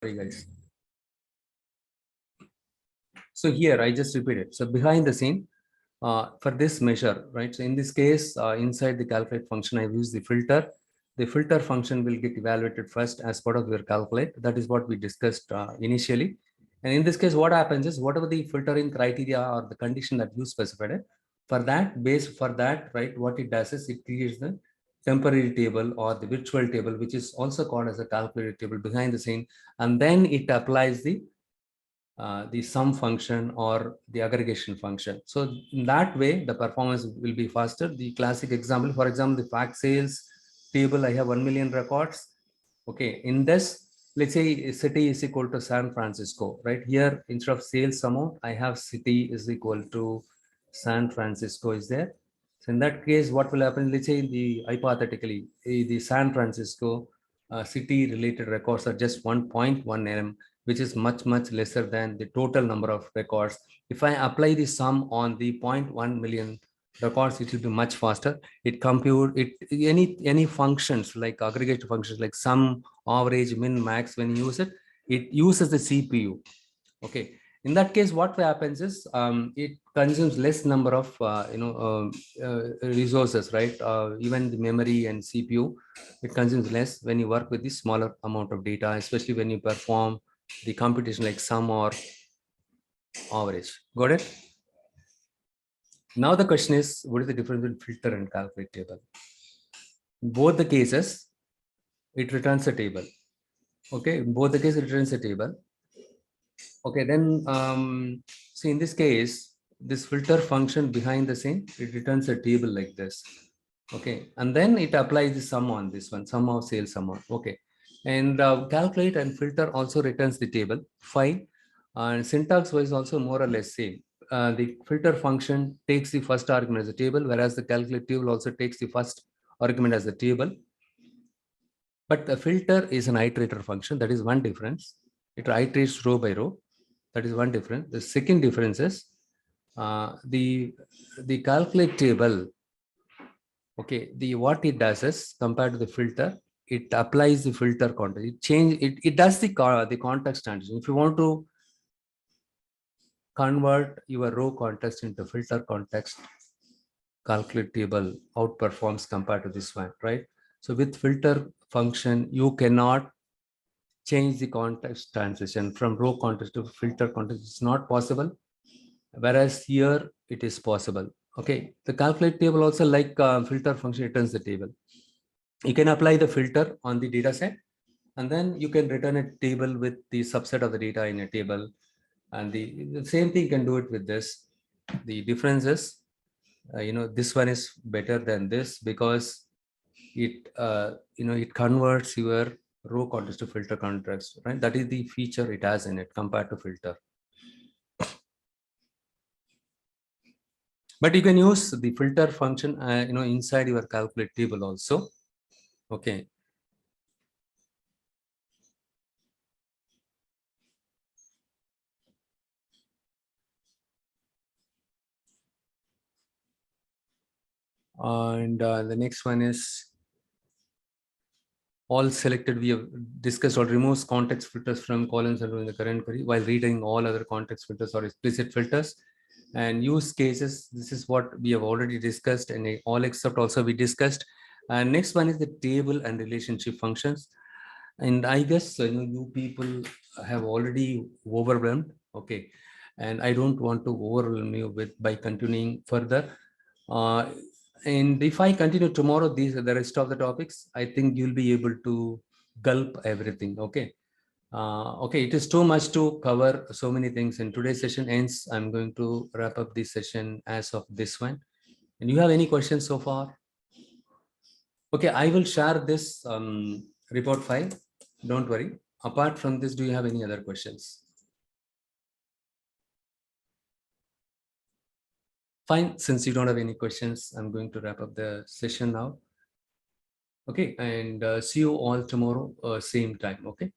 Sorry, guys. So here I just repeat it. So behind the scene, for this measure, right? So in this case, inside the calculate function, I've used the filter. The filter function will get evaluated first as part of your calculate. That is what we discussed initially. And in this case, what happens is whatever the filtering criteria or the condition that you specified, for that base, for that, right, what it does is it creates the temporary table or the virtual table, which is also called as a calculated table behind the scene. And then it applies the sum function or the aggregation function. So in that way, the performance will be faster. The classic example, for example, the fact sales table, I have 1 million records. Okay, in this, let's say city is equal to San Francisco, right? Here, instead of sales amount, I have city is equal to San Francisco is there. So in that case, what will happen? Let's say hypothetically, the San Francisco city related records are just 1.1 mm, which is much lesser than the total number of records. If I apply the sum on the 0.1 million records, it will be much faster. It compute it any functions like aggregate functions like sum, average, min, max. When you use it, it uses the CPU. Okay. In that case, what happens is it consumes less number of resources, right? Even the memory and CPU, it consumes less when you work with the smaller amount of data, especially when you perform the computation like sum or average. Got it? Now the question is, what is the difference between filter and calculate table? In both the cases, it returns a table. Okay, in both the cases, it returns a table. Okay, then see in this case, this filter function behind the scene, it returns a table like this. Okay, and then it applies the sum on this one, sum of sales amount. Okay, and calculate and filter also returns the table. Fine, and syntax wise also more or less same. The filter function takes the first argument as a table, whereas the calculate table also takes the first argument as a table. But the filter is an iterator function. That is one difference. It iterates row by row. That is one difference. The second difference is the calculate table. Okay, what it does is compared to the filter, it applies the filter context. It does the context transition. If you want to convert your row context into filter context, calculate table outperforms compared to this one, right? So with filter function, you cannot change the context transition from row context to filter context. It's not possible. Whereas here it is possible. Okay, the calculate table also like filter function returns the table. You can apply the filter on the data set, and then you can return a table with the subset of the data in a table. And the same thing can do it with this. The difference is, this one is better than this because it, it converts your row context to filter context, right? That is the feature it has in it compared to filter. But you can use the filter function, inside your calculate table also. Okay. And the next one is all selected. We have discussed or removes context filters from columns and in the current query while reading all other context filters or explicit filters. And use cases, this is what we have already discussed, and all except also we discussed. And next one is the table and relationship functions. And I guess you people have already overwhelmed. Okay, and I don't want to overwhelm you with by continuing further. And if I continue tomorrow, the rest of the topics, I think you'll be able to gulp everything. Okay. Okay, it is too much to cover so many things in today's session. Hence, I'm going to wrap up this session as of this one. And you have any questions so far? Okay, I will share this report file. Don't worry. Apart from this, do you have any other questions? Fine. Since you don't have any questions, I'm going to wrap up the session now. Okay, and see you all tomorrow, same time. Okay.